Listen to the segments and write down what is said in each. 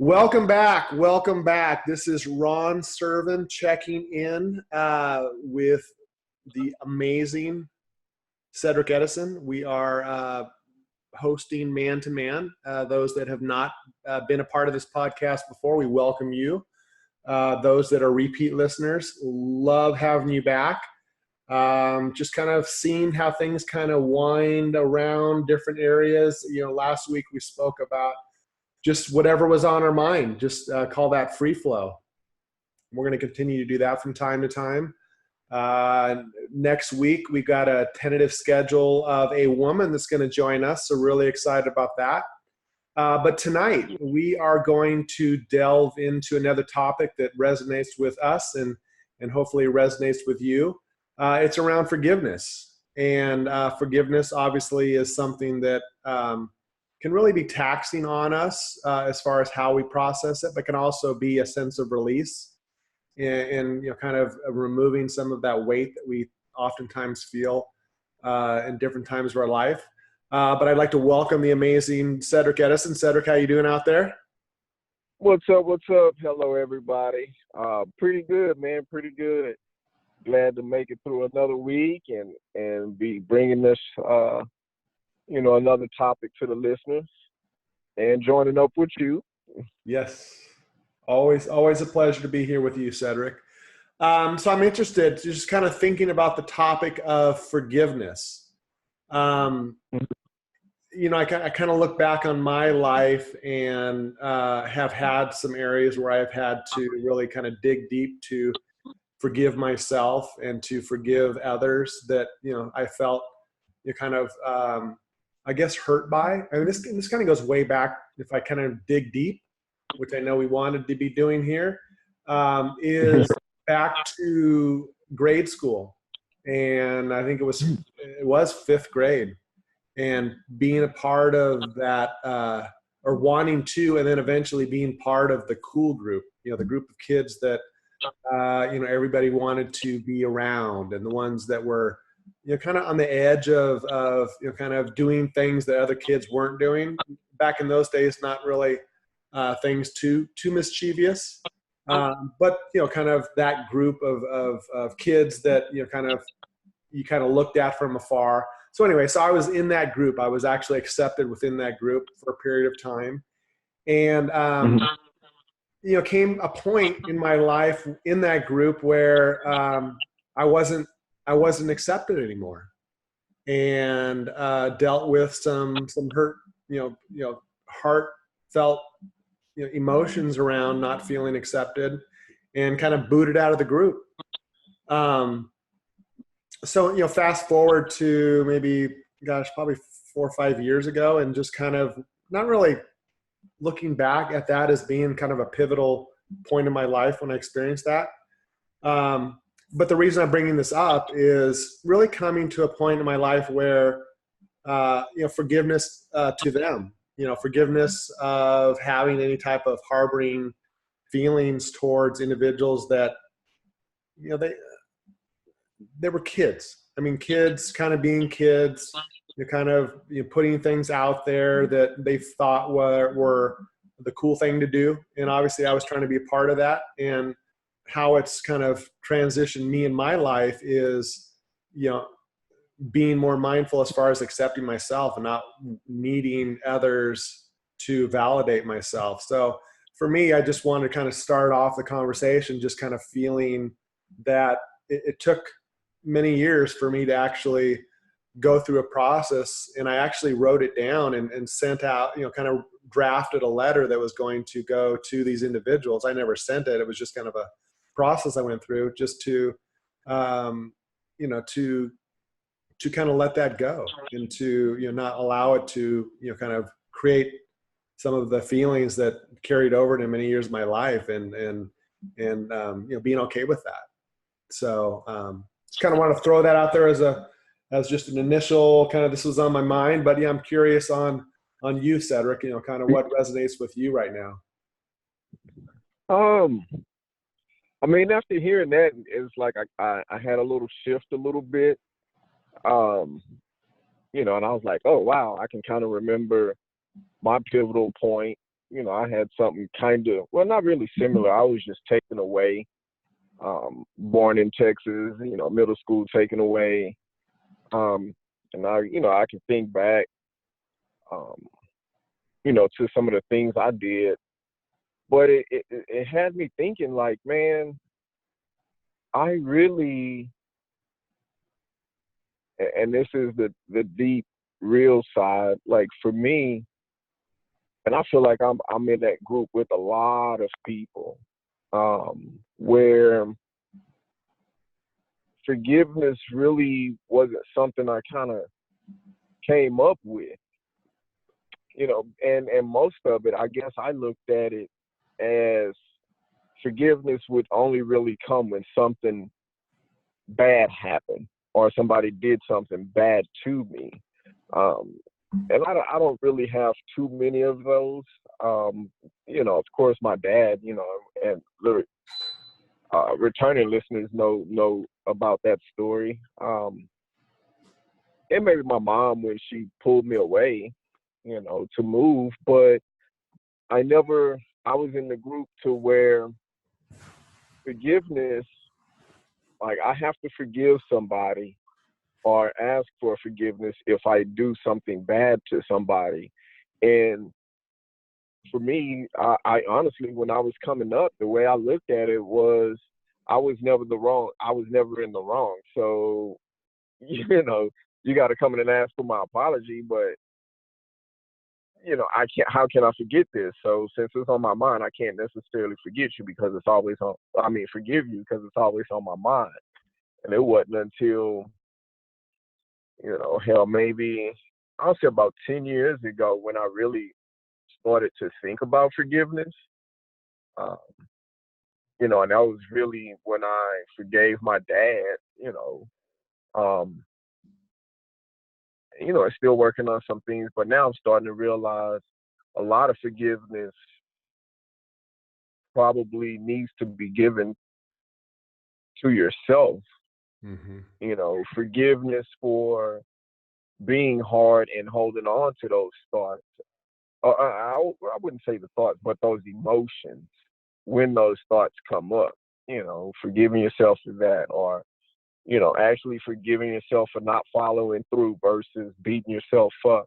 Welcome back. Welcome back. This is Ron Servin checking in with the amazing Cedric Edison. We are hosting Man to Man. Those that have not been a part of this podcast before, we welcome you. Those that are repeat listeners, love having you back. Just kind of seeing how things kind of wind around different areas. Last week we spoke about just whatever was on our mind, just call that free flow. We're going to continue to do that from time to time. Next week, we've got a tentative schedule of a woman that's going to join us, so really excited about that. But tonight, we are going to delve into another topic that resonates with us and hopefully resonates with you. It's around forgiveness. And forgiveness, obviously, is something that can really be taxing on us as far as how we process it, but can also be a sense of release and kind of removing some of that weight that we oftentimes feel in different times of our life. But I'd like to welcome the amazing Cedric Edison. Cedric, how you doing out there? What's up? What's up? Hello, everybody. Pretty good, man. Pretty good. Glad to make it through another week and be bringing this another topic to the listeners and joining up with you. Yes. Always a pleasure to be here with you, Cedric. So I'm interested, just kind of thinking about the topic of forgiveness. I kind of look back on my life and have had some areas where I've had to really kind of dig deep to forgive myself and to forgive others that, I felt hurt by. I mean, this kind of goes way back. If I kind of dig deep, which I know we wanted to be doing here, is back to grade school, and I think it was fifth grade, and being a part of that, or wanting to, and then eventually being part of the cool group. The group of kids that everybody wanted to be around, and the ones that were kind of on the edge of kind of doing things that other kids weren't doing. Back in those days, not really things too mischievous, but kind of that group of kids that you kind of looked at from afar. So anyway, so I was in that group. I was actually accepted within that group for a period of time, and came a point in my life in that group where I wasn't accepted anymore, and dealt with some hurt, heartfelt, emotions around not feeling accepted, and kind of booted out of the group. So fast forward to maybe, probably 4 or 5 years ago, and just kind of not really looking back at that as being kind of a pivotal point in my life when I experienced that. But the reason I'm bringing this up is really coming to a point in my life where, forgiveness to them, forgiveness of having any type of harboring feelings towards individuals that, they were kids. I mean, kids kind of being kids, putting things out there that they thought were the cool thing to do. And obviously I was trying to be a part of that. And how it's kind of transitioned me in my life is, being more mindful as far as accepting myself and not needing others to validate myself. So for me, I just wanted to kind of start off the conversation, just kind of feeling that it took many years for me to actually go through a process. And I actually wrote it down and sent out, kind of drafted a letter that was going to go to these individuals. I never sent it. It was just kind of a process I went through just to, to kind of let that go and to, not allow it to, kind of create some of the feelings that carried over to many years of my life and being okay with that. So just kind of want to throw that out there as just an initial kind of, this was on my mind, but yeah, I'm curious on you, Cedric, kind of what resonates with you right now. I mean, after hearing that, it's like I had a little shift a little bit, and I was like, oh, wow, I can kind of remember my pivotal point, I had something kind of, well, not really similar. I was just taken away, born in Texas, middle school taken away. And I can think back, um, to some of the things I did, but it had me thinking like, man, I really, and this is the deep, real side, like for me, and I feel like I'm in that group with a lot of people, where forgiveness really wasn't something I kind of came up with, and most of it, I guess I looked at it as forgiveness would only really come when something bad happened or somebody did something bad to me. Um, and I don't really have too many of those. Of course, my dad, and the returning listeners know about that story. And maybe my mom when she pulled me away, to move, but I was in the group to where forgiveness, like I have to forgive somebody or ask for forgiveness if I do something bad to somebody. And for me, I honestly, when I was coming up, the way I looked at it was I was never in the wrong. So, you got to come in and ask for my apology, but I can't, how can I forget this? So since it's on my mind, I can't necessarily forget you because it's always on, I mean, forgive you because it's always on my mind. And it wasn't until, hell, maybe I'll say about 10 years ago when I really started to think about forgiveness. Um, and that was really when I forgave my dad, um, I'm still working on some things, but now I'm starting to realize a lot of forgiveness probably needs to be given to yourself. Mm-hmm. Forgiveness for being hard and holding on to those thoughts. I wouldn't say the thoughts, but those emotions when those thoughts come up. Forgiving yourself for that, or actually forgiving yourself for not following through versus beating yourself up.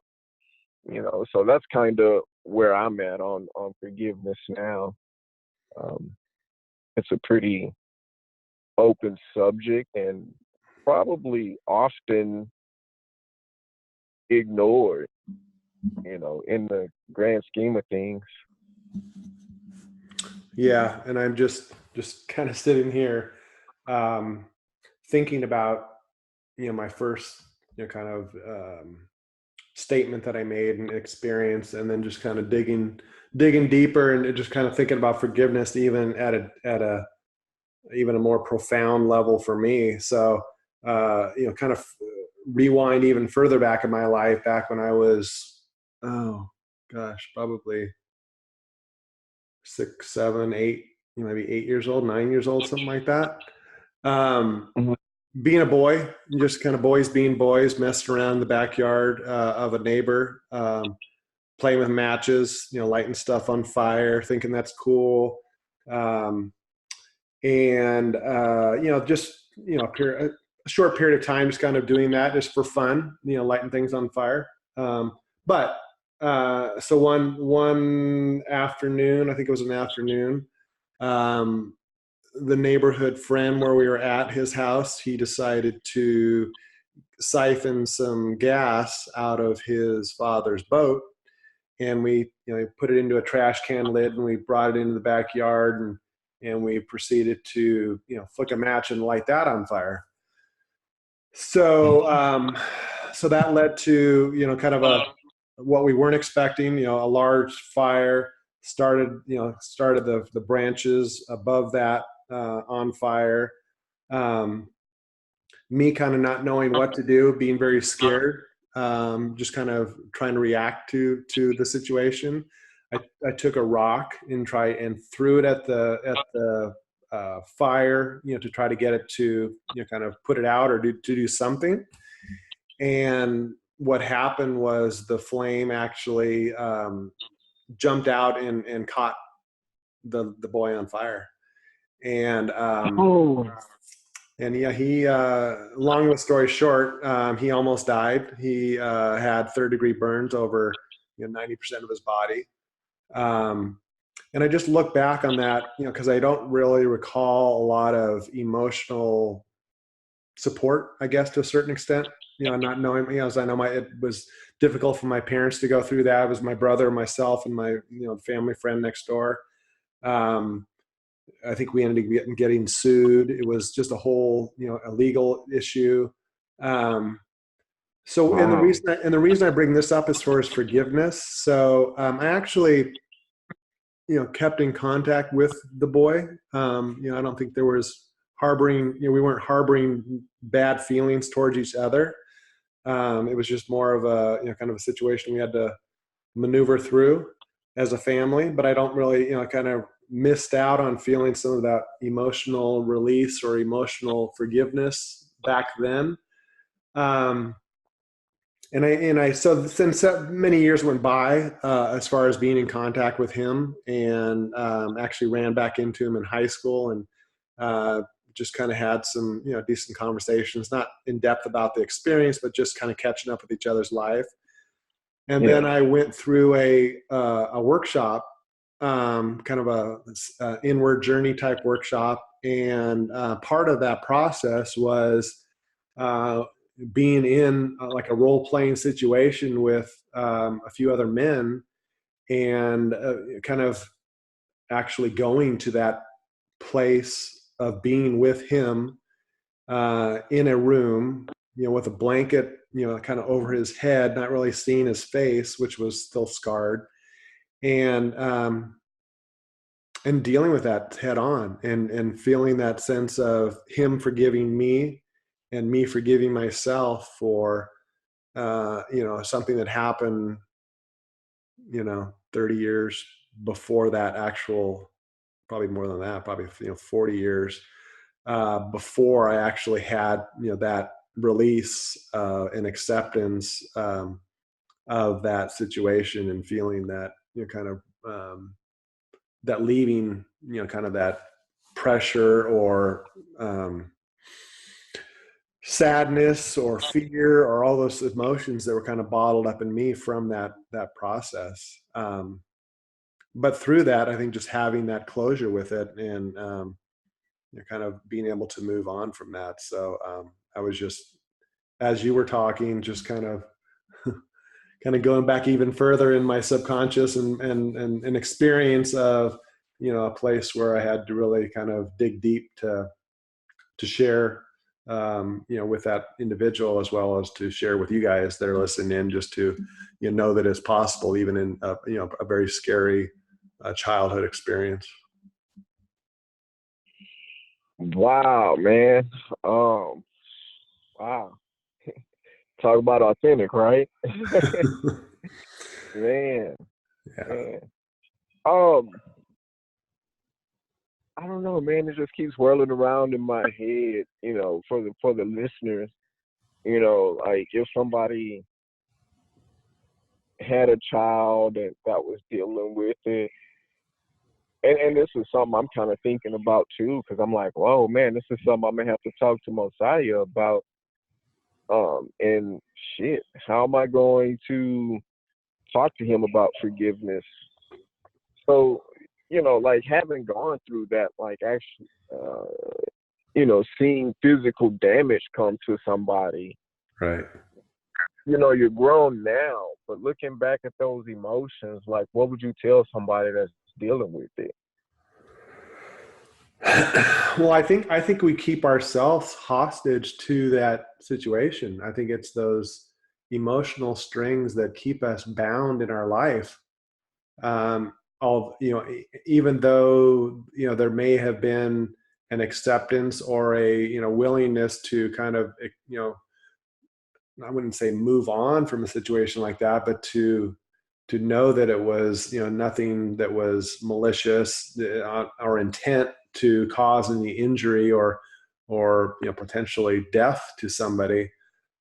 So that's kind of where I'm at on forgiveness now. Um, it's a pretty open subject and probably often ignored, in the grand scheme of things. Yeah, and I'm just kind of sitting here, um, thinking about my first kind of statement that I made and experience, and then just kind of digging deeper and just kind of thinking about forgiveness, even at a even a more profound level for me. So kind of rewind even further back in my life, back when I was, oh gosh, probably 6, 7, 8, maybe 8 years old, 9 years old, something like that. Um, Mhm. Being a boy, just kind of boys being boys, messing around in the backyard of a neighbor, playing with matches, lighting stuff on fire, thinking that's cool. Um, and just a short period of time, just kind of doing that just for fun, lighting things on fire. But so one afternoon, I think it was an afternoon, um, the neighborhood friend where we were at his house, he decided to siphon some gas out of his father's boat, and we put it into a trash can lid, and we brought it into the backyard, and we proceeded to flick a match and light that on fire. So so that led to kind of what we weren't expecting, a large fire started the branches above that on fire. um, Me kind of not knowing what to do, being very scared, just kind of trying to react to the situation. I took a rock and threw it at the fire, to try to get it to kind of put it out or to do something. And what happened was the flame actually jumped out and caught the boy on fire. And Oh, yeah, he long story short, he almost died. He had third-degree burns over 90% of his body. Um, and I just look back on that, because I don't really recall a lot of emotional support, I guess, to a certain extent. Not knowing, as I know, it was difficult for my parents to go through that. It was my brother, myself, and my family friend next door. Um, I think we ended up getting sued. It was just a whole, a legal issue. So, wow. and the reason I bring this up as far as forgiveness. So, I actually, kept in contact with the boy. I don't think there was harboring, we weren't harboring bad feelings towards each other. It was just more of a, kind of a situation we had to maneuver through as a family, but I don't really, kind of missed out on feeling some of that emotional release or emotional forgiveness back then. Um, so since many years went by, as far as being in contact with him, and actually ran back into him in high school, and just kind of had some, decent conversations, not in depth about the experience, but just kind of catching up with each other's life. And then Yeah. I went through a workshop, kind of a inward journey type workshop, and part of that process was uh, being in like a role playing situation with a few other men, and kind of actually going to that place of being with him in a room, with a blanket, kind of over his head, not really seeing his face, which was still scarred, and dealing with that head on, and feeling that sense of him forgiving me and me forgiving myself for something that happened 30 years before that, actual, probably more than that, probably 40 years before I actually had that release and acceptance of that situation, and feeling that kind of that leaving kind of that pressure or sadness or fear or all those emotions that were kind of bottled up in me from that process. But through that, I think just having that closure with it, and kind of being able to move on from that. So I was just, as you were talking, just kind of going back even further in my subconscious, and an experience of a place where I had to really kind of dig deep to share with that individual, as well as to share with you guys that are listening in, just to know that it's possible even in a very scary childhood experience. Wow, man. Wow. Talk about authentic, right? Man, Yeah. man. Um, I don't know, man. It just keeps whirling around in my head, for the listeners, like if somebody had a child that was dealing with it. And this is something I'm kind of thinking about too, because I'm like, whoa, man, this is something I'm gonna have to talk to Mosiah about. And shit, how am I going to talk to him about forgiveness? So, like having gone through that, like actually, seeing physical damage come to somebody, Right. you're grown now, but looking back at those emotions, like what would you tell somebody that's dealing with it? Well, I think we keep ourselves hostage to that situation. I think it's those emotional strings that keep us bound in our life. All even though there may have been an acceptance or a willingness to kind of I wouldn't say move on from a situation like that, but to know that it was nothing that was malicious or intent to cause any injury or potentially death to somebody.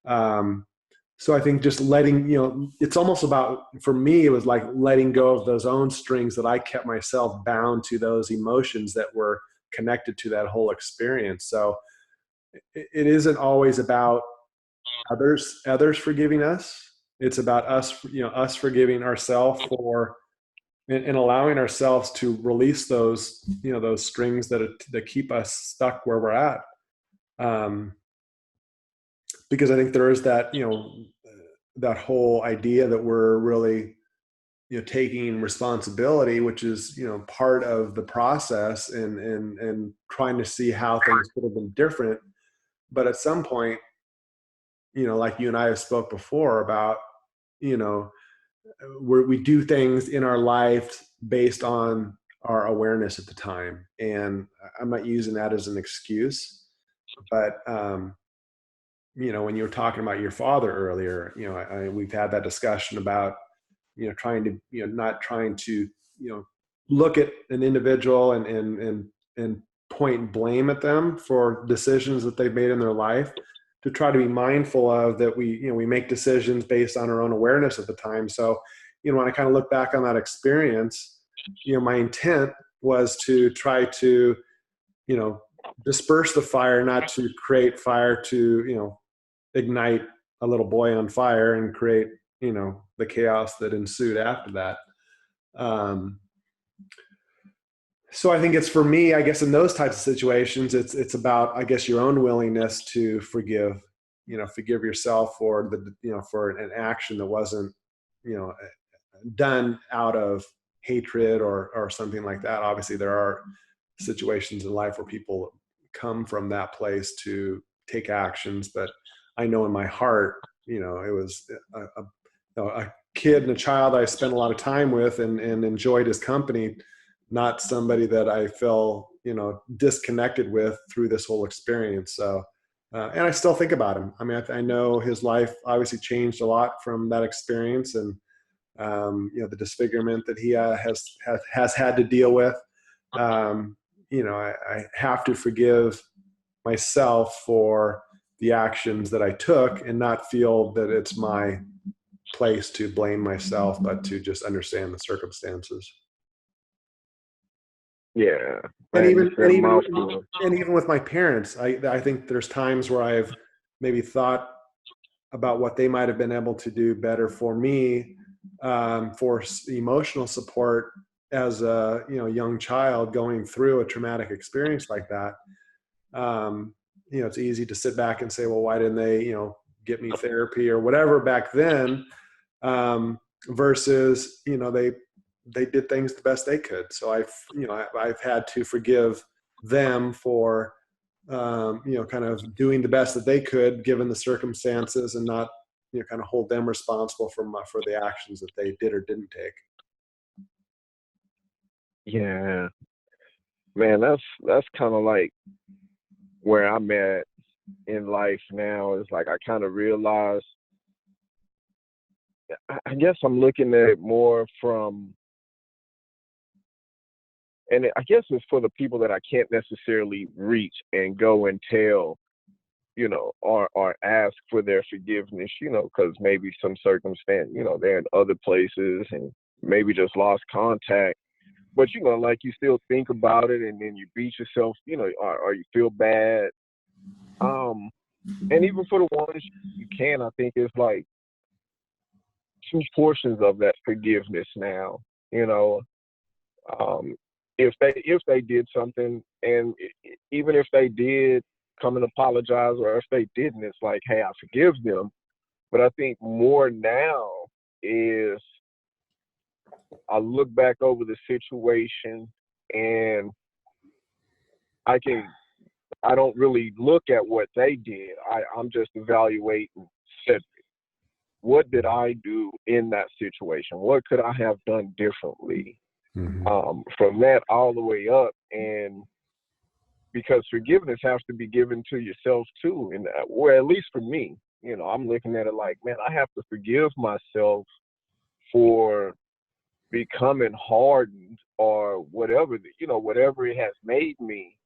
Um, So I think just letting, it's almost about, for me, it was like letting go of those own strings that I kept myself bound to, those emotions that were connected to that whole experience. So it isn't always about others forgiving us. It's about us, us forgiving ourselves for, and allowing ourselves to release those, those strings that keep us stuck where we're at. Um, because I think there is that, that whole idea that we're really, taking responsibility, which is, part of the process, and trying to see how things could have been different. But at some point, like you and I have spoke before about, you know, we do things in our life based on our awareness at the time. And I'm not using that as an excuse, but, when you were talking about your father earlier, we've had that discussion about, trying to, not trying to, look at an individual and point blame at them for decisions that they've made in their life, to try to be mindful of that. We make decisions based on our own awareness at the time. So, when I kind of look back on that experience, my intent was to try to, disperse the fire, not to create fire to, ignite a little boy on fire and create, the chaos that ensued after that. Um, so I think it's, for me, I guess in those types of situations, it's about, I guess, your own willingness to forgive, forgive yourself for for an action that wasn't, you know, done out of hatred or something like that. Obviously there are situations in life where people come from that place to take actions, but I know in my heart, it was a kid and a child I spent a lot of time with and enjoyed his company, not somebody that I felt, disconnected with through this whole experience. So, and I still think about him. I mean, I know his life obviously changed a lot from that experience, and the disfigurement that he has had to deal with. I have to forgive myself for the actions that I took, and not feel that it's my place to blame myself, but to just understand the circumstances. Yeah, And man, you even said and a even mouthful. and even with my parents, I think there's times where I've maybe thought about what they might have been able to do better for me, for emotional support as a young child going through a traumatic experience like that. um, it's easy to sit back and say, well, why didn't they, get me therapy or whatever back then? Versus, they did things the best they could. So I've had to forgive them for, kind of doing the best that they could given the circumstances, and not, kind of hold them responsible for the actions that they did or didn't take. Yeah, man, that's kind of like where I'm at in life now. Is like I kind of realize, I guess I'm looking at it more from, and I guess it's for the people that I can't necessarily reach and go and tell, or ask for their forgiveness, because maybe some circumstance, they're in other places and maybe just lost contact. But like you still think about it, and then you beat yourself, or you feel bad. And even for the ones you can, I think it's like two portions of that forgiveness now. You know, um, if they did something, and even if they did come and apologize, or if they didn't, it's like, hey, I forgive them. But I think more now is I look back over the situation, and I can I don't really look at what they did. I'm just evaluating, said, what did I do in that situation? What could I have done differently? Mm-hmm. From that all the way up, and because forgiveness has to be given to yourself too, and well, at least for me, I'm looking at it like, man, I have to forgive myself for becoming hardened, or whatever, whatever it has made me,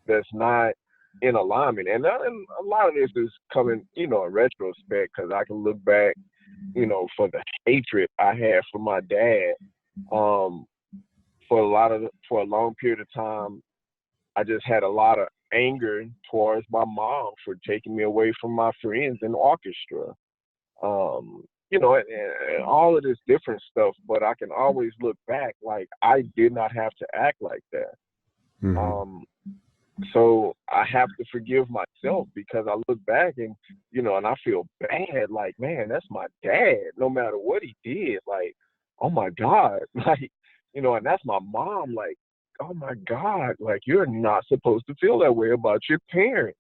that's not in alignment. And a lot of this is coming, you know, in retrospect, because I can look back, you know, for the hatred I had for my dad. Um, for a long period of time, I just had a lot of anger towards my mom for taking me away from my friends in orchestra. You know, and all of this different stuff. But I can always look back like I did not have to act like that. Mm-hmm. Um, so I have to forgive myself because I look back and, you know, and I feel bad. Like, man, that's my dad. No matter what he did, like, oh my God, like, you know, and that's my mom. Like, oh my God, like you're not supposed to feel that way about your parents.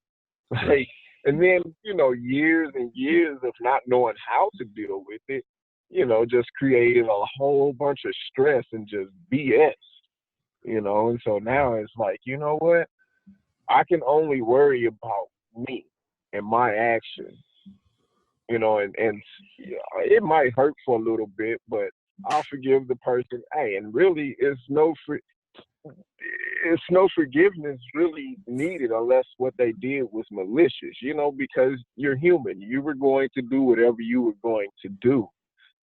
Right. Like, and then, you know, years and years of not knowing how to deal with it, you know, just created a whole bunch of stress and just BS, you know. And so now it's like, you know what? I can only worry about me and my actions, you know, and you know, it might hurt for a little bit, but I'll forgive the person. Hey, and really, it's no forgiveness really needed unless what they did was malicious, you know, because you're human. You were going to do whatever you were going to do.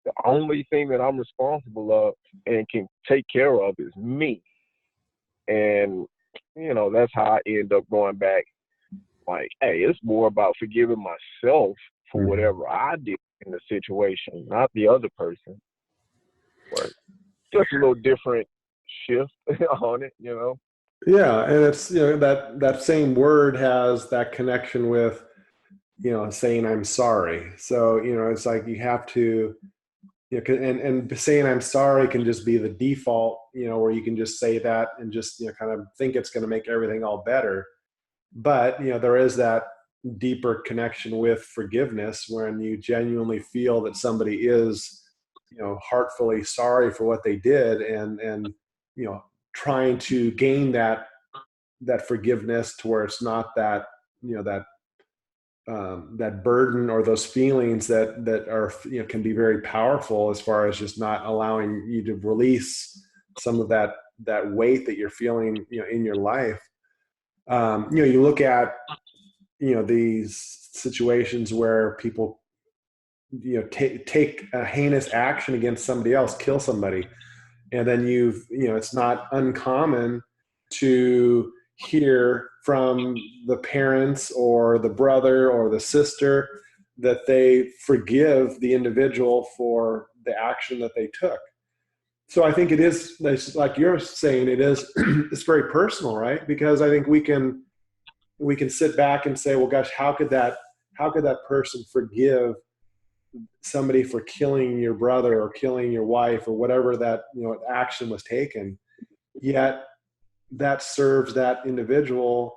The only thing that I'm responsible of and can take care of is me. And, you know, that's how I end up going back. Like, hey, it's more about forgiving myself for Mm-hmm. whatever I did in the situation, not the other person. But just a little different shift on it, you know. Yeah, and it's, you know, that same word has that connection with, you know, saying I'm sorry. So, you know, it's like you have to, you know, and saying I'm sorry can just be the default, you know, where you can just say that and just, you know, kind of think it's going to make everything all better. But, you know, there is that deeper connection with forgiveness when you genuinely feel that somebody is, you know, heartfully sorry for what they did, and you know, trying to gain that forgiveness to where it's not that, you know, that burden or those feelings that are, you know, can be very powerful as far as just not allowing you to release some of that weight that you're feeling, you know, in your life. You know, you look at, you know, these situations where people, you know, take a heinous action against somebody else, kill somebody, and then you know, it's not uncommon to hear from the parents or the brother or the sister that they forgive the individual for the action that they took. So I think it is, like you're saying, it is it's very personal, right? Because I think we can sit back and say, well, gosh, how could that person forgive somebody for killing your brother or killing your wife or whatever that, you know, action was taken? Yet that serves that individual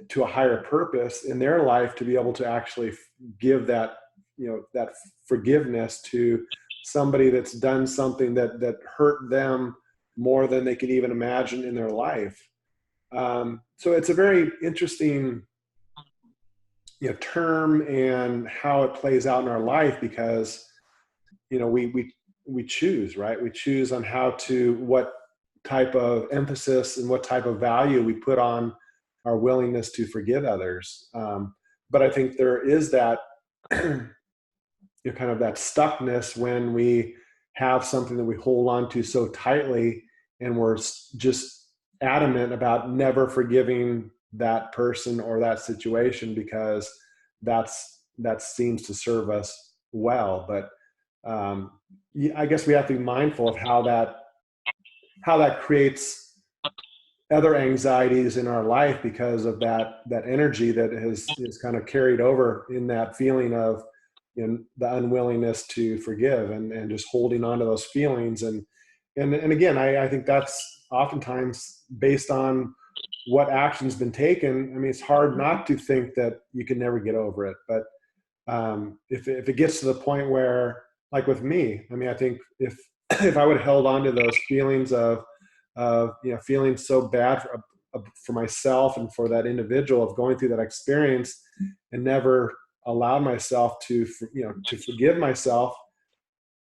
to a higher purpose in their life to be able to actually give that, you know, that forgiveness to somebody that's done something that hurt them more than they could even imagine in their life. So it's a very interesting, you know, term and how it plays out in our life, because, you know, we choose, right? We choose on how to, what type of emphasis and what type of value we put on our willingness to forgive others. But I think there is that you know, kind of that stuckness when we have something that we hold on to so tightly, and we're just adamant about never forgiving that person or that situation because that seems to serve us well. But I guess we have to be mindful of how that creates other anxieties in our life because of that energy that is kind of carried over in that feeling of, you know, the unwillingness to forgive, and just holding on to those feelings. And again, I think that's oftentimes based on what action's been taken. I mean, it's hard not to think that you can never get over it. But if it gets to the point where, like with me, I mean, I think if I would have held on to those feelings of, you know, feeling so bad for myself and for that individual, of going through that experience, and never allowed myself to, you know, to forgive myself,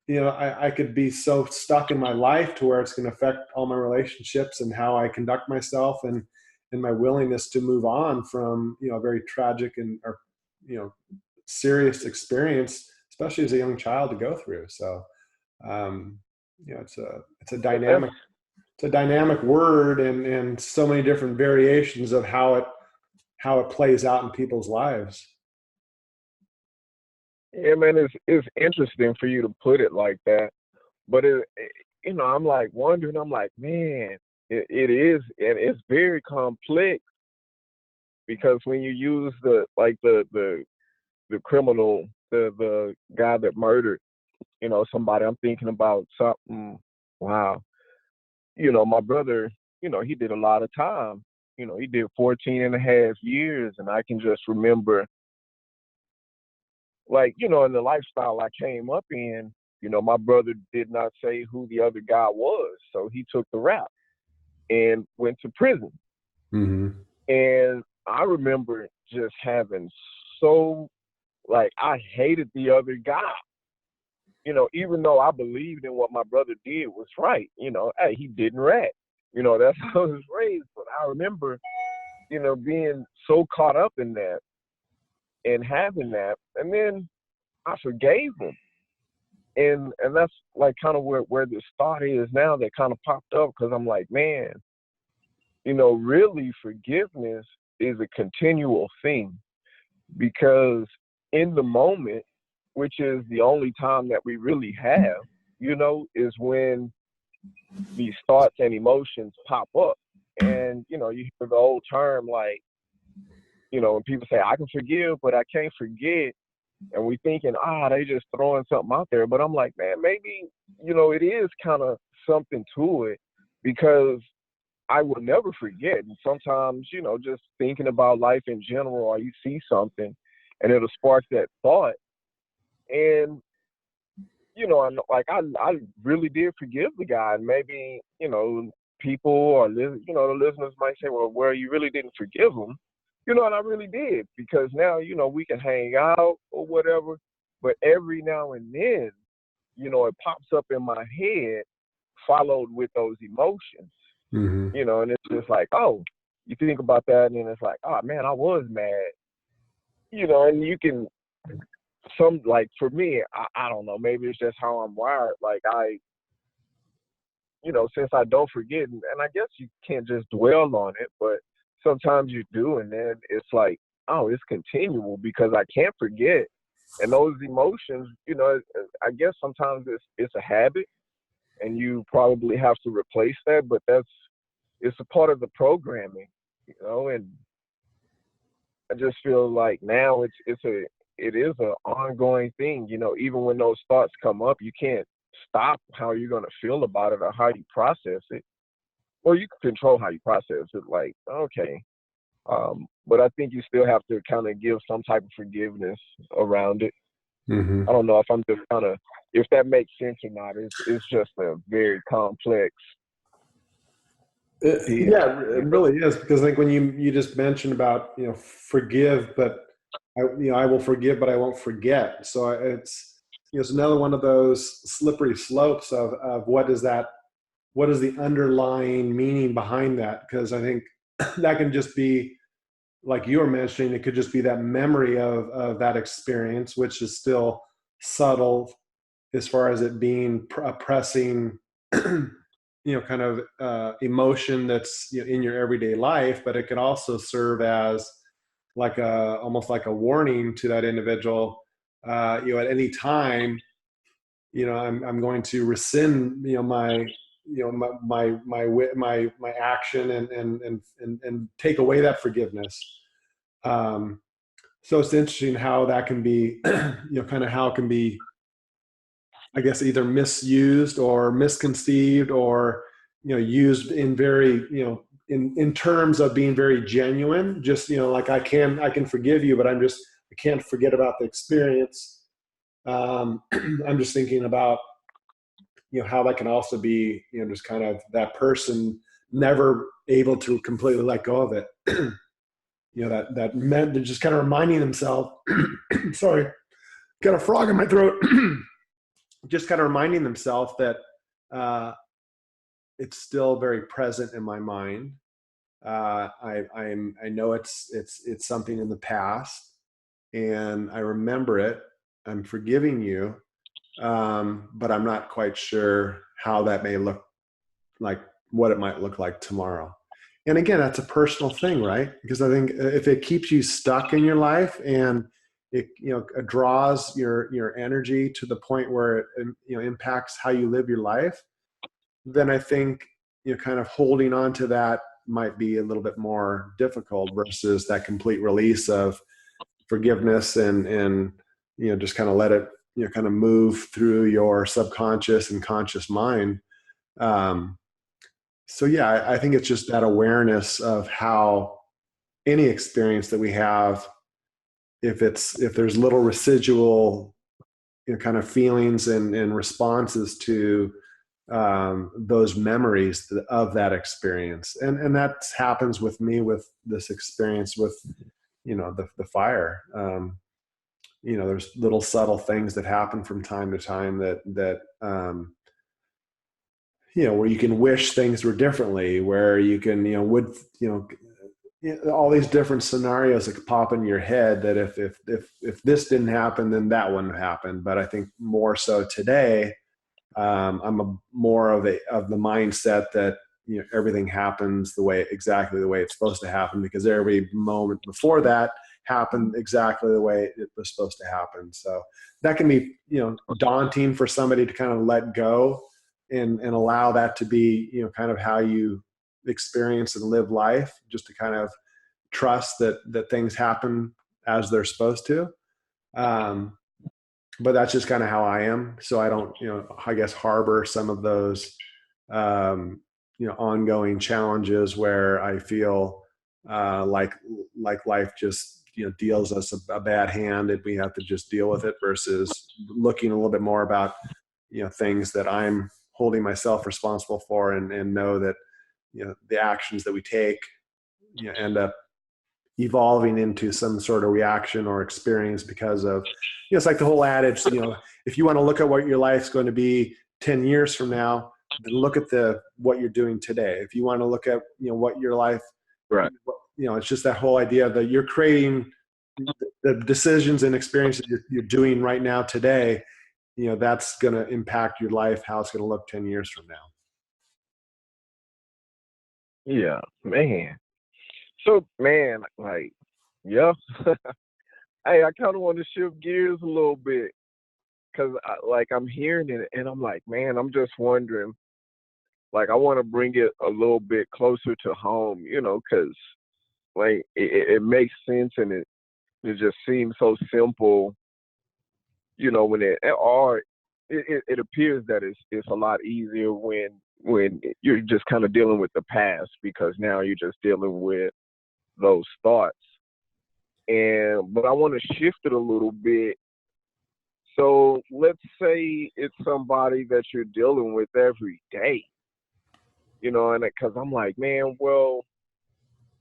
you know, I could be so stuck in my life to where it's going to affect all my relationships and how I conduct myself. my willingness to move on from, a very tragic and, or, serious experience, especially as a young child, to go through. So, um, it's a That's, dynamic word, and so many different variations of how it plays out in people's lives. yeah, man, it's interesting for you to put it like that. But I'm like wondering, I'm like, man, it is, and it's very complex because when you use the criminal, the guy that murdered, somebody, I'm thinking about something. Wow, my brother, he did a lot of time. He did 14 and a half years, and I can just remember, like, in the lifestyle I came up in, my brother did not say who the other guy was, so he took the rap and went to prison. Mm-hmm. And I remember just having so, like, I hated the other guy, even though I believed in what my brother did was right. Hey, he didn't rat. That's how I was raised. But I remember, being so caught up in that and having that. And then I forgave him. And that's like kind of where this thought is now that kind of popped up, because I'm like, man, really forgiveness is a continual thing, because in the moment, which is the only time that we really have, is when these thoughts and emotions pop up. And, you hear the old term, like, when people say, I can forgive, but I can't forget. And we thinking, they just throwing something out there. But I'm like, man, maybe, it is kind of something to it, because I will never forget. And sometimes, just thinking about life in general, or you see something and it'll spark that thought. And, I really did forgive the guy. And maybe, people or, the listeners might say, well, you really didn't forgive him. And I really did, because now, we can hang out or whatever. But every now and then, it pops up in my head, followed with those emotions. Mm-hmm. And it's just like, oh, you think about that, and it's like, oh man, I was mad. And you can, like, for me, I don't know, maybe it's just how I'm wired. Like, since I don't forget, and I guess you can't just dwell on it, but sometimes you do, and then it's like, oh, it's continual because I can't forget. And those emotions, I guess sometimes it's a habit, and you probably have to replace that, but it's a part of the programming, and I just feel like now it is an ongoing thing. Even when those thoughts come up, you can't stop how you're gonna feel about it or how you process it. Or you can control how you process it. Like, okay, but I think you still have to kind of give some type of forgiveness around it. Mm-hmm. I don't know if I'm just kind of, if that makes sense or not. It's just a very complex deal. Yeah, it really is, because I think when you just mentioned about, forgive, but I will forgive, but I won't forget. So it's another one of those slippery slopes of what is the underlying meaning behind that? Because I think that can just be, like you were mentioning, it could just be that memory of that experience, which is still subtle as far as it being a pressing, kind of emotion that's, in your everyday life. But it can also serve as like almost like a warning to that individual. At any time, I'm going to rescind, my my action, and take away that forgiveness. So it's interesting how that can be, kind of how it can be, I guess, either misused or misconceived, or, used in very, in terms of being very genuine. Just, like I can forgive you, but I can't forget about the experience. I'm just thinking about, how that can also be, just kind of that person never able to completely let go of it. That meant they're just kind of reminding themselves, sorry, got a frog in my throat. Just kind of reminding themselves that it's still very present in my mind. I know it's something in the past, and I remember it. I'm forgiving you, but I'm not quite sure how that may look like, what it might look like tomorrow. And again, that's a personal thing, right? Because I think if it keeps you stuck in your life and it, draws your energy to the point where it, impacts how you live your life, then I think, kind of holding on to that might be a little bit more difficult versus that complete release of forgiveness and just kind of let it, kind of move through your subconscious and conscious mind. Um, so yeah, I think it's just that awareness of how any experience that we have, if there's little residual, kind of feelings and responses to those memories of that experience, and that happens with me with this experience with the fire. There's little subtle things that happen from time to time that where you can wish things were differently, where you can, all these different scenarios that could pop in your head that if this didn't happen, then that wouldn't happen. But I think more so today, I'm more of the mindset that everything happens exactly the way it's supposed to happen, because every moment before that happened exactly the way it was supposed to happen. So that can be daunting for somebody to kind of let go and allow that to be kind of how you experience and live life, just to kind of trust that things happen as they're supposed to. But that's just kind of how I am. So I don't, I guess, harbor some of those, ongoing challenges where I feel like life just, deals us a bad hand and we have to just deal with it, versus looking a little bit more about, things that I'm holding myself responsible for, and know that, the actions that we take, end up evolving into some sort of reaction or experience because of, it's like the whole adage, if you want to look at what your life's going to be 10 years from now, then look at what you're doing today. If you want to look at, what your life, Right. It's just that whole idea that you're creating the decisions and experiences you're doing right now today, that's going to impact your life, how it's going to look 10 years from now. Yeah, man. So, man, like, yeah. Hey, I kind of want to shift gears a little bit because, like, I'm hearing it and I'm like, man, I'm just wondering. Like, I want to bring it a little bit closer to home, because like it makes sense and it just seems so simple, when it appears that it's a lot easier when you're just kind of dealing with the past, because now you're just dealing with those thoughts. But I want to shift it a little bit. So let's say it's somebody that you're dealing with every day, and because I'm like, man, well,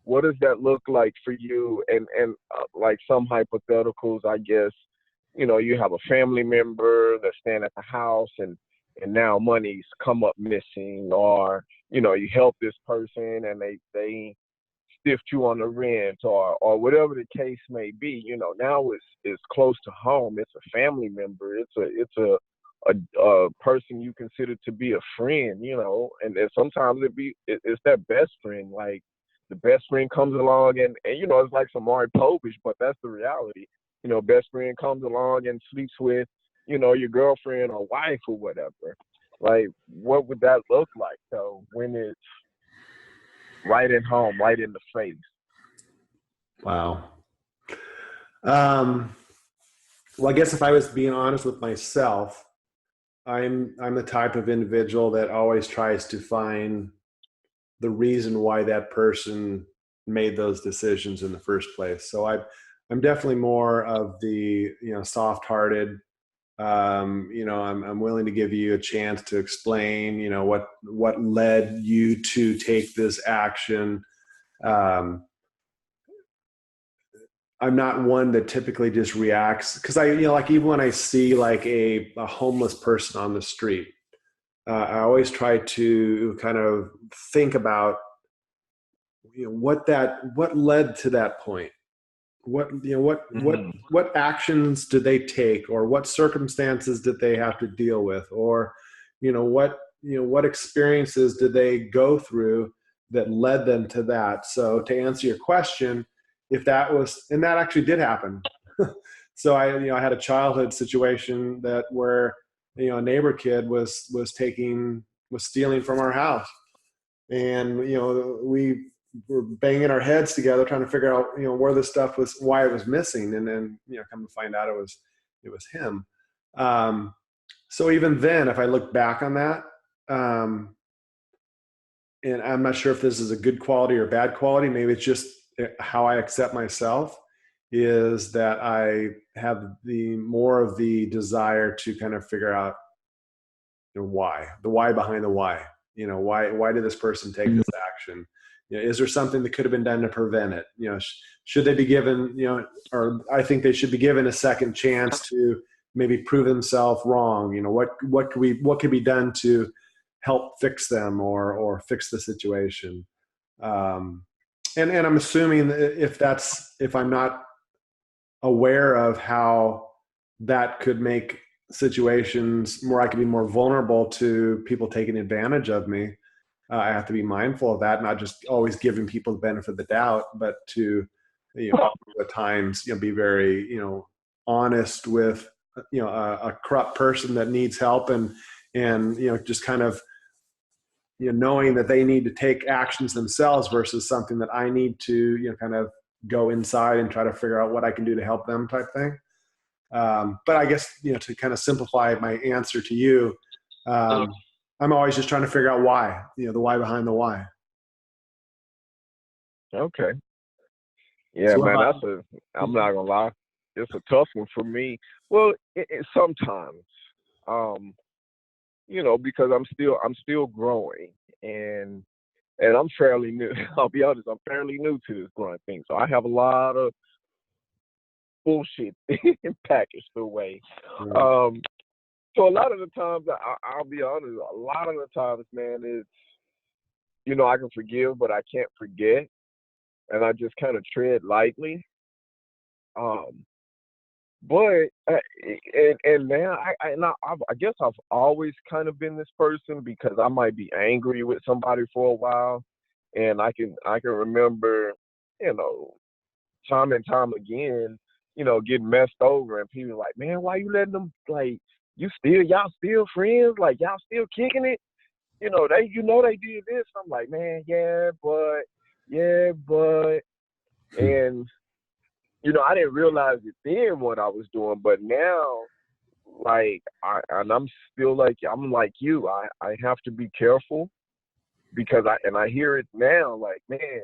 what does that look like for you? And like some hypotheticals, I guess, you have a family member that's staying at the house, and now money's come up missing, or you help this person and they stiffed you on the rent, or whatever the case may be. Now it's close to home. It's a family member. It's a person you consider to be a friend. And sometimes it's that best friend. Like the best friend comes along and it's like some Maury Povich, but that's the reality. Best friend comes along and sleeps with your girlfriend or wife or whatever. Like, what would that look like though when it's right at home, right in the face? Wow. Well, I guess if I was being honest with myself, I'm the type of individual that always tries to find the reason why that person made those decisions in the first place. So I'm definitely more of the soft-hearted. I'm willing to give you a chance to explain what led you to take this action. I'm not one that typically just reacts, because like even when I see like a homeless person on the street, I always try to kind of think about what led to that point. Mm-hmm. What actions did they take, or what circumstances did they have to deal with, or what experiences did they go through that led them to that. So to answer your question, if that was, and that actually did happen. So I had a childhood situation where a neighbor kid was stealing from our house, and we were banging our heads together trying to figure out where this stuff was, why it was missing, and then come to find out it was him. So even then, if I look back on that, and I'm not sure if this is a good quality or bad quality, maybe it's just how I accept myself, is that I have the more of the desire to kind of figure out the why behind the why. Why did this person take this action? Is there something that could have been done to prevent it? Should they be given, or I think they should be given a second chance to maybe prove themselves wrong. What could be done to help fix them, or fix the situation? And I'm assuming that if I'm not aware of how that could make situations where I could be more vulnerable to people taking advantage of me, I have to be mindful of that, not just always giving people the benefit of the doubt, but to, at times, be very, honest with, a corrupt person that needs help, and just kind of, knowing that they need to take actions themselves versus something that I need to, kind of go inside and try to figure out what I can do to help them, type thing. But I guess, to kind of simplify my answer to you, I'm always just trying to figure out why, the why behind the why. Okay. Yeah, So what man, about, I'm not gonna lie, it's a tough one for me. Well, sometimes, um, because I'm still growing, and I'm fairly new. I'll be honest, I'm fairly new to this growing thing, so I have a lot of bullshit packaged away. right. Um, so a lot of the times, I'll be honest, a lot of the times, man, it's I can forgive, but I can't forget, and I just kind of tread lightly. Um, but and now I guess I've always kind of been this person because I might be angry with somebody for a while, and I can remember, you know, time and time again, getting messed over, and people like, man, why you letting them, like, y'all still friends, like y'all still kicking it, they did this. I'm like, man, yeah, but, and I didn't realize it then what I was doing, but now, like, I'm still like, I'm like you. I have to be careful because I hear it now, like, man,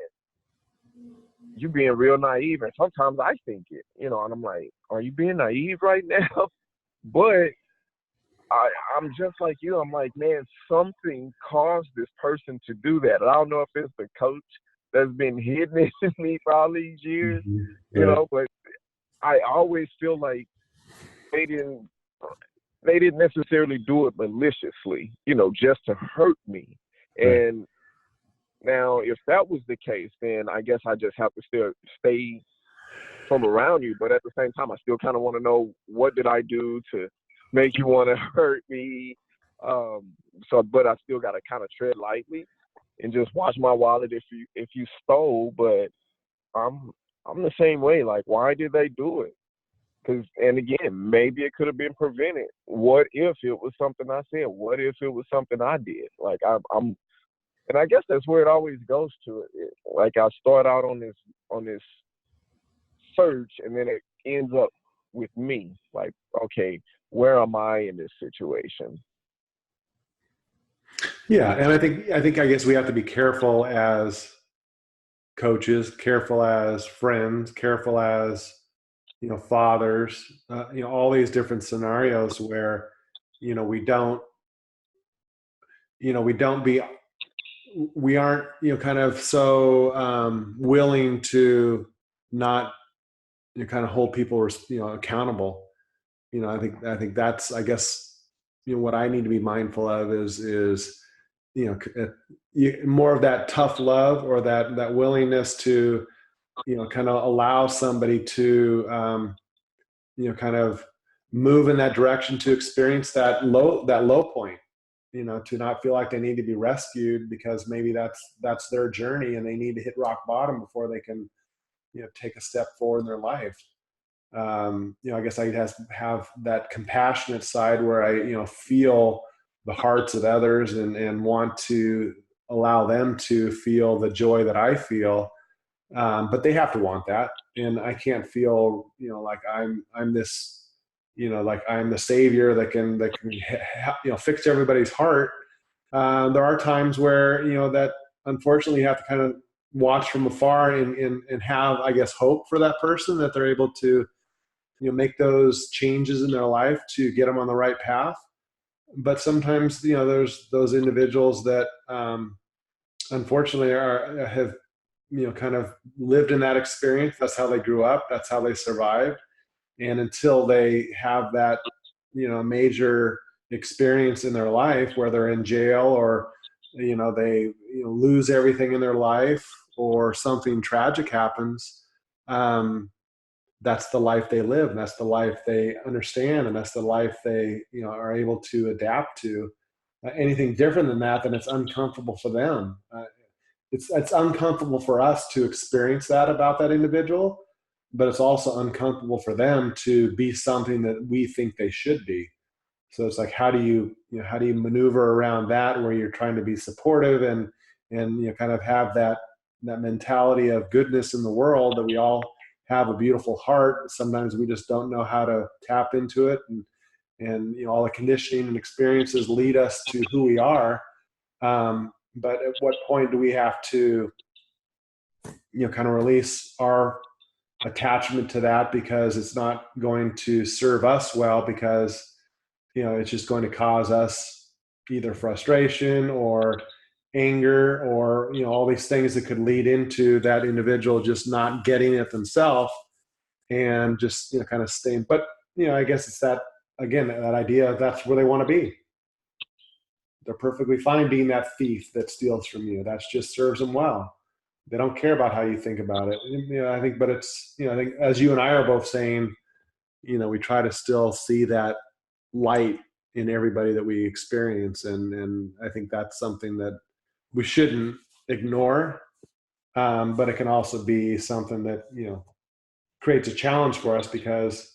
you being real naive, and sometimes I think it, and I'm like, are you being naive right now? But I'm just like you. I'm like, man, something caused this person to do that. I don't know if it's the coach that's been hitting it in me for all these years, Right. but I always feel like they didn't they didn't necessarily do it maliciously, just to hurt me. Right. And now, if that was the case, then I guess I just have to still stay from around you. But at the same time, I still kind of want to know, what did I do to make you want to hurt me? But I still got to kind of tread lightly and just watch my wallet if you stole. But I'm I'm the same way. Like, why did they do it? Because, and again, maybe it could have been prevented. What if it was something I said? What if it was something I did? Like, and I guess that's where it always goes to. Like, I start out on this search, and then it ends up with me. Like, okay, where am I in this situation? Yeah, and I guess we have to be careful as coaches, careful as friends, careful as fathers, all these different scenarios where we don't we don't be we aren't kind of so willing to not kind of hold people accountable. I think that's, I guess, what I need to be mindful of is more of that tough love, or that willingness to, kind of allow somebody to, kind of move in that direction, to experience that low point, to not feel like they need to be rescued, because maybe that's their journey and they need to hit rock bottom before they can, take a step forward in their life. I guess I have that compassionate side where I, feel the hearts of others, and want to allow them to feel the joy that I feel. But they have to want that. And I can't feel, like I'm this, like I'm the savior that can, fix everybody's heart. There are times where, that unfortunately you have to kind of watch from afar, and have, I guess, hope for that person, that they're able to, make those changes in their life to get them on the right path. But sometimes, there's those individuals that, unfortunately have, kind of lived in that experience. That's how they grew up. That's how they survived. And until they have that, major experience in their life where they're in jail, or, they, lose everything in their life, or something tragic happens, that's the life they live, and that's the life they understand, and that's the life they, are able to adapt to. Anything different than that, then it's uncomfortable for them. It's uncomfortable for us to experience that about that individual, but it's also uncomfortable for them to be something that we think they should be. So it's like, how do you maneuver around that, where you're trying to be supportive, and, kind of have that mentality of goodness in the world, that we all have a beautiful heart. Sometimes we just don't know how to tap into it, and all the conditioning and experiences lead us to who we are. But at what point do we have to, kind of release our attachment to that, because it's not going to serve us well, because, it's just going to cause us either frustration or anger, or, all these things that could lead into that individual just not getting it themselves, and just, kind of staying. But, I guess it's that, again, that idea of that's where they want to be. They're perfectly fine being that thief that steals from you. That just serves them well. They don't care about how you think about it. I think, but it's, I think, as you and I are both saying, we try to still see that light in everybody that we experience. And I think that's something that we shouldn't ignore. But it can also be something that, creates a challenge for us, because,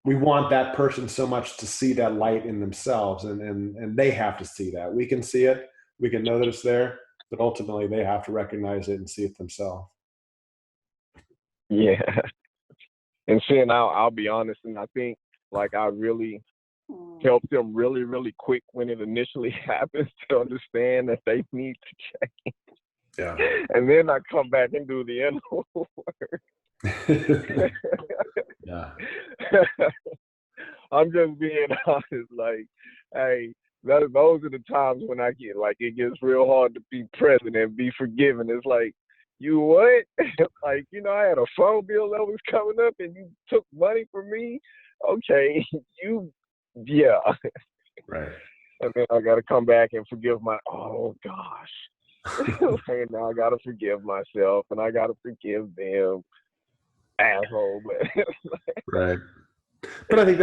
we want that person so much to see that light in themselves, and they have to see that. We can see it, we can know that it's there, but ultimately they have to recognize it and see it themselves. Yeah. And seeing, I'll be honest, and I think, like, I really help them really, really quick when it initially happens, to understand that they need to change. Yeah. And then I come back and do the inner work. Yeah. I'm just being honest. Like, hey, those are the times when I get, like, it gets real hard to be present and be forgiving. It's like, you what? Like, I had a phone bill that was coming up and you took money from me. Okay, yeah. Right. And then I got to come back and forgive oh gosh. And now I got to forgive myself, and I got to forgive them. Asshole. Right. But I think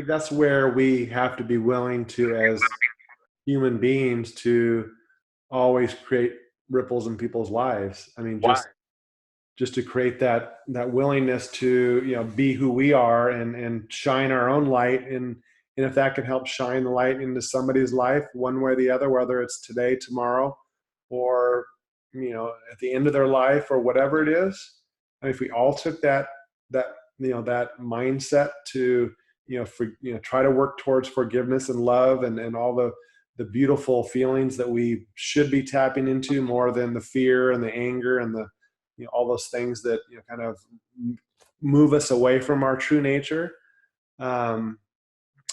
that's where we have to be willing to, as human beings, to always create ripples in people's lives. I mean, just to create that willingness to, be who we are, and shine our own light. And if that can help shine the light into somebody's life one way or the other, whether it's today, tomorrow, or, at the end of their life, or whatever it is. I mean, if we all took that mindset to, try to work towards forgiveness and love, and all the beautiful feelings that we should be tapping into, more than the fear and the anger and the, all those things that, kind of move us away from our true nature.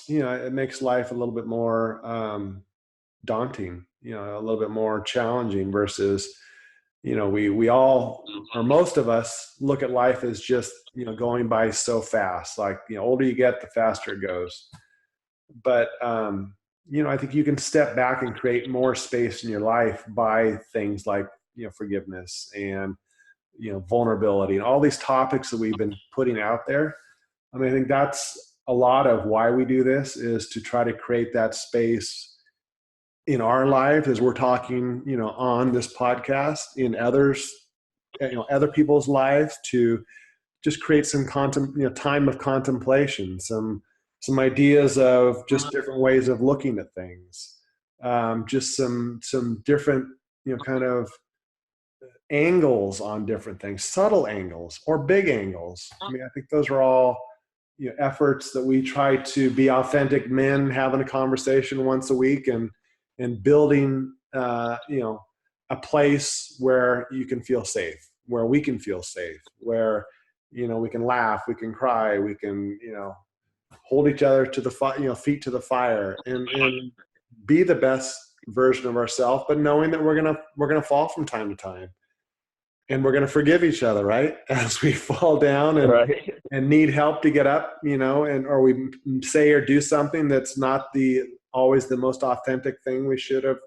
It makes life a little bit more daunting, a little bit more challenging, versus, we all, or most of us, look at life as just, going by so fast. Like, the older you get, the faster it goes. But I think you can step back and create more space in your life by things like, forgiveness and, vulnerability and all these topics that we've been putting out there. I mean, I think that's a lot of why we do this, is to try to create that space in our life as we're talking, on this podcast, in others, other people's lives, to just create some time of contemplation, some ideas of just different ways of looking at things, just some different, kind of angles on different things, subtle angles or big angles. I mean, I think those are all, efforts that we try to be authentic men having a conversation once a week, and building, a place where you can feel safe, where we can feel safe, where, we can laugh, we can cry, we can, hold each other to the feet to the fire, and be the best version of ourselves, but knowing that we're gonna fall from time to time, and we're gonna forgive each other, right? As we fall down Right. and need help to get up, and or we say or do something that's not always the most authentic thing we should have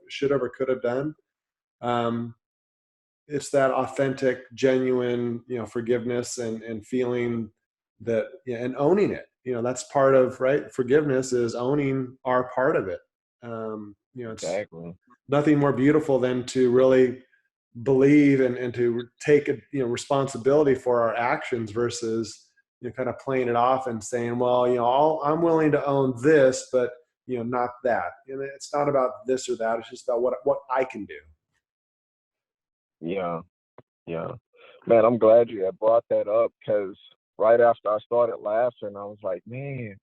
or could have done. Um, it's that authentic, genuine, forgiveness, and feeling that, and owning it. That's part of, right. Forgiveness is owning our part of it. It's Exactly. nothing more beautiful than to really believe and to take responsibility for our actions, versus kind of playing it off and saying, well, I'm willing to own this, but not that. And it's not about this or that. It's just about what I can do. Yeah. Yeah. Man, I'm glad you had brought that up, because right after I started laughing, I was like, man,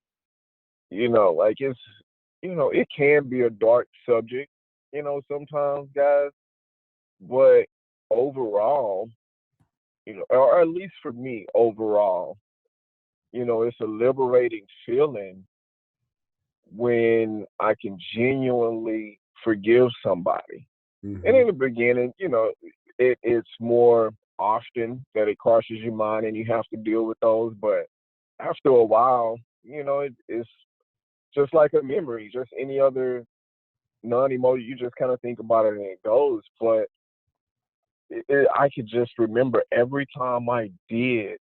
like it can be a dark subject, sometimes, guys, but overall, or at least for me, overall, it's a liberating feeling when I can genuinely forgive somebody. And Mm-hmm. in the beginning, it's more often that it crosses your mind and you have to deal with those. But after a while, it's just like a memory, just any other non-emotional. You just kind of think about it and it goes. But I could just remember every time I did,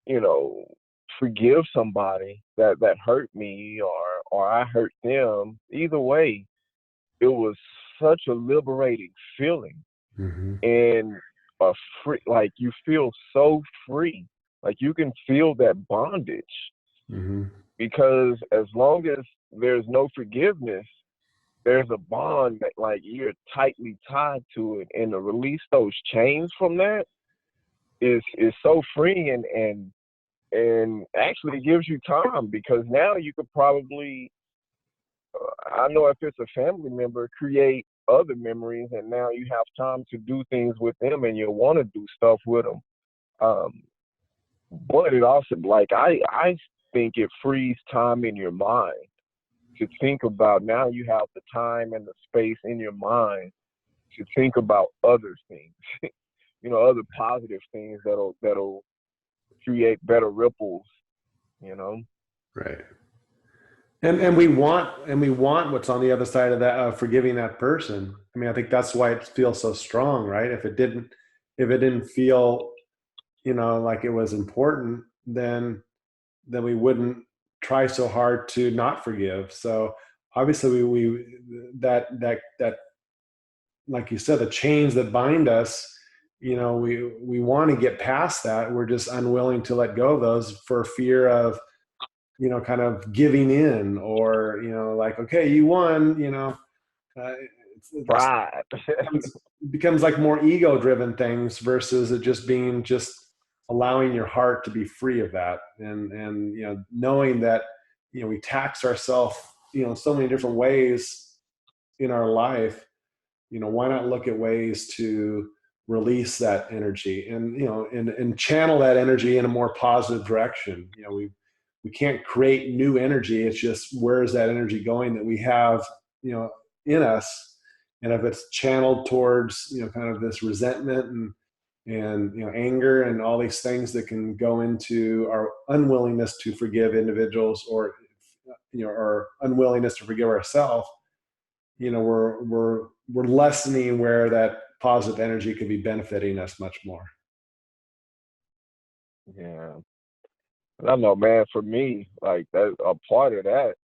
you know, forgive somebody that hurt me, or I hurt them. Either way, it was such a liberating feeling, Mm-hmm. and a free, like you feel so free, like you can feel that bondage, Mm-hmm. because as long as there's no forgiveness, there's a bond that like you're tightly tied to it, and to release those chains from that is so free, and actually gives you time, because now you could probably, I know if it's a family member, create other memories, and now you have time to do things with them, and you want to do stuff with them. Um, but it also, like, I think it frees time in your mind to think about. Now you have the time and the space in your mind to think about other things, other positive things that'll create better ripples, you know. Right. And we want what's on the other side of that, forgiving that person. I mean, I think that's why it feels so strong, right? If it didn't feel, like it was important, then we wouldn't try so hard to not forgive. So obviously we that like you said, the chains that bind us, we want to get past that. We're just unwilling to let go of those for fear of, kind of giving in, or, like, okay, you won, uh, Pride. it becomes like more ego driven things, versus it just being just allowing your heart to be free of that. And, knowing that, we tax ourselves, in so many different ways in our life. Why not look at ways to release that energy, and, and channel that energy in a more positive direction. We can't create new energy. It's just, where is that energy going that we have, in us? And if it's channeled towards, kind of this resentment and anger and all these things that can go into our unwillingness to forgive individuals, or or unwillingness to forgive ourselves, we're lessening where that positive energy could be benefiting us much more. Yeah. And I know, man, for me, like that a part of that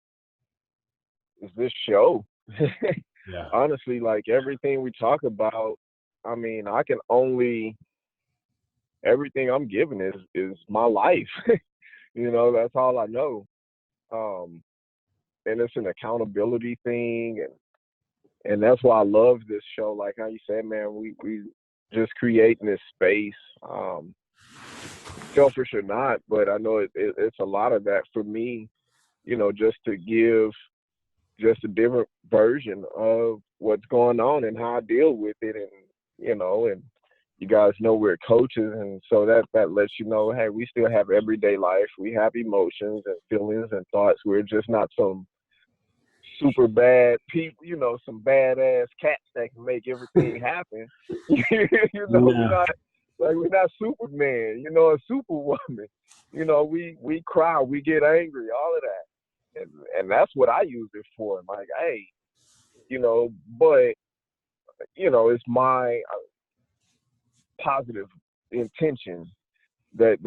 is this show. Yeah. Honestly, like everything we talk about, I mean, I can only everything I'm giving is my life. That's all I know. Um, and it's an accountability thing, and that's why I love this show. Like how you said, man, we just creating this space, selfish or not, but I know it's a lot of that for me. Just to give just a different version of what's going on and how I deal with it, and you guys know we're coaches, and so that lets you know, hey, we still have everyday life. We have emotions and feelings and thoughts. We're just not some super bad people, some badass cats that can make everything happen. Yeah. We're not Superman, or Superwoman. We cry, we get angry, all of that. And that's what I use it for. Like, hey, but it's my positive intention that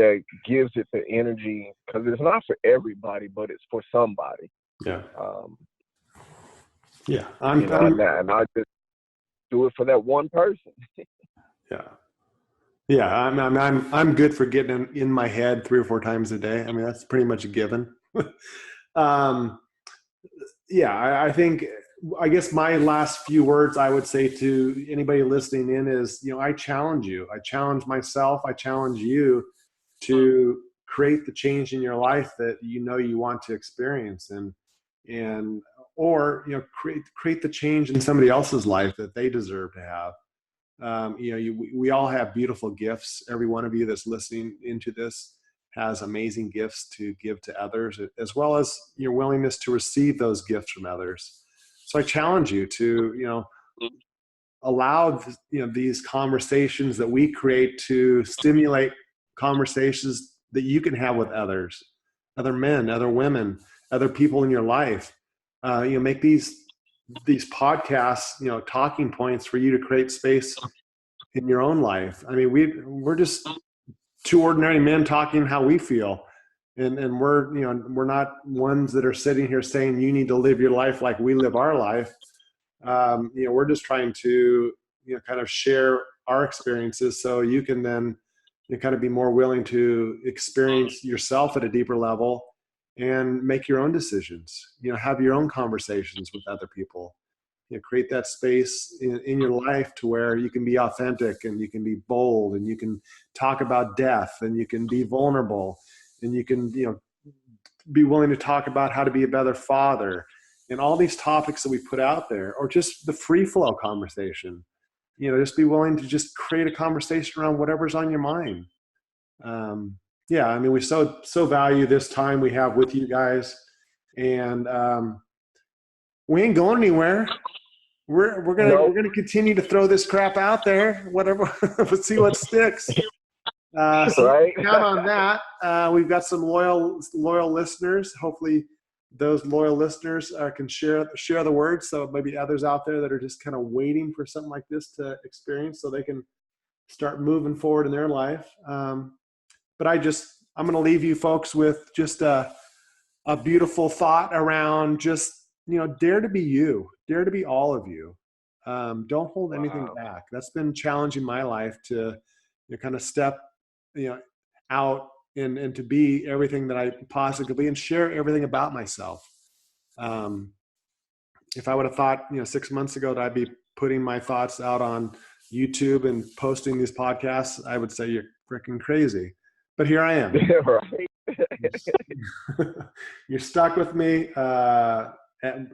gives it the energy, because it's not for everybody, but it's for somebody. Yeah. Yeah. And I just do it for that one person. Yeah. Yeah. I'm good for getting in my head 3 or 4 times a day. I mean, that's pretty much a given. um, yeah, I guess my last few words I would say to anybody listening in is, I challenge you. I challenge myself. I challenge you to create the change in your life that you want to experience, and or create the change in somebody else's life that they deserve to have. We all have beautiful gifts. Every one of you that's listening into this has amazing gifts to give to others, as well as your willingness to receive those gifts from others. So I challenge you to, allow, these conversations that we create to stimulate conversations that you can have with others, other men, other women, other people in your life. Make these podcasts, talking points for you to create space in your own life. I mean, we're just 2 ordinary men talking how we feel. And we're not ones that are sitting here saying you need to live your life like we live our life. We're just trying to, kind of share our experiences so you can then kind of be more willing to experience yourself at a deeper level and make your own decisions, have your own conversations with other people. Create that space in your life to where you can be authentic and you can be bold and you can talk about death and you can be vulnerable and you can, be willing to talk about how to be a better father and all these topics that we put out there, or just the free flow conversation. Just be willing to just create a conversation around whatever's on your mind. Yeah, I mean, we so value this time we have with you guys, and we ain't going anywhere. We're gonna continue to throw this crap out there. Whatever, let's see what sticks. So Right? count on that. We've got some loyal listeners. Hopefully, those loyal listeners can share the words. So maybe others out there that are just kind of waiting for something like this to experience, so they can start moving forward in their life. But I'm going to leave you folks with just a beautiful thought around just, dare to be you, dare to be all of you. Don't hold anything back. That's been challenging my life to kind of step, out and to be everything that I possibly could be and share everything about myself. If I would have thought, 6 months ago that I'd be putting my thoughts out on YouTube and posting these podcasts, I would say you're freaking crazy. But here I am. Right. You're stuck with me. And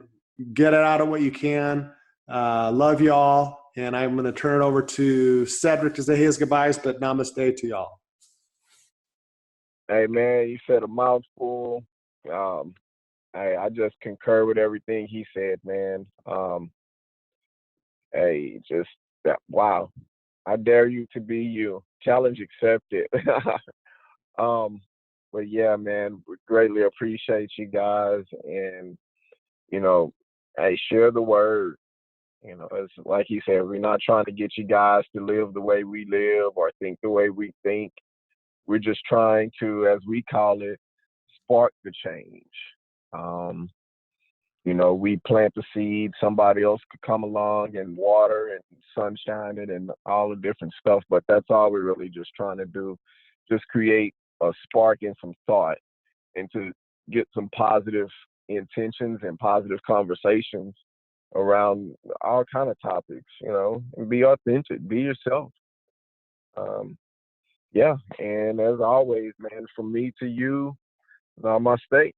get it out of what you can. Love y'all. And I'm going to turn it over to Cedric to say his goodbyes, but namaste to y'all. Hey, man, you said a mouthful. I just concur with everything he said, man. Hey, just that. Wow. I dare you to be you. Challenge accepted. But yeah, man, we greatly appreciate you guys, and you know, hey, share the word. You know, it's like he said, we're not trying to get you guys to live the way we live or think the way we think. We're just trying to, as we call it, spark the change. Um, we plant the seed, somebody else could come along and water and sunshine it and all the different stuff, but that's all we're really just trying to do. Just create a spark and some thought and to get some positive intentions and positive conversations around all kind of topics, and be authentic, be yourself. Um, yeah, and as always, man, from me to you, namaste.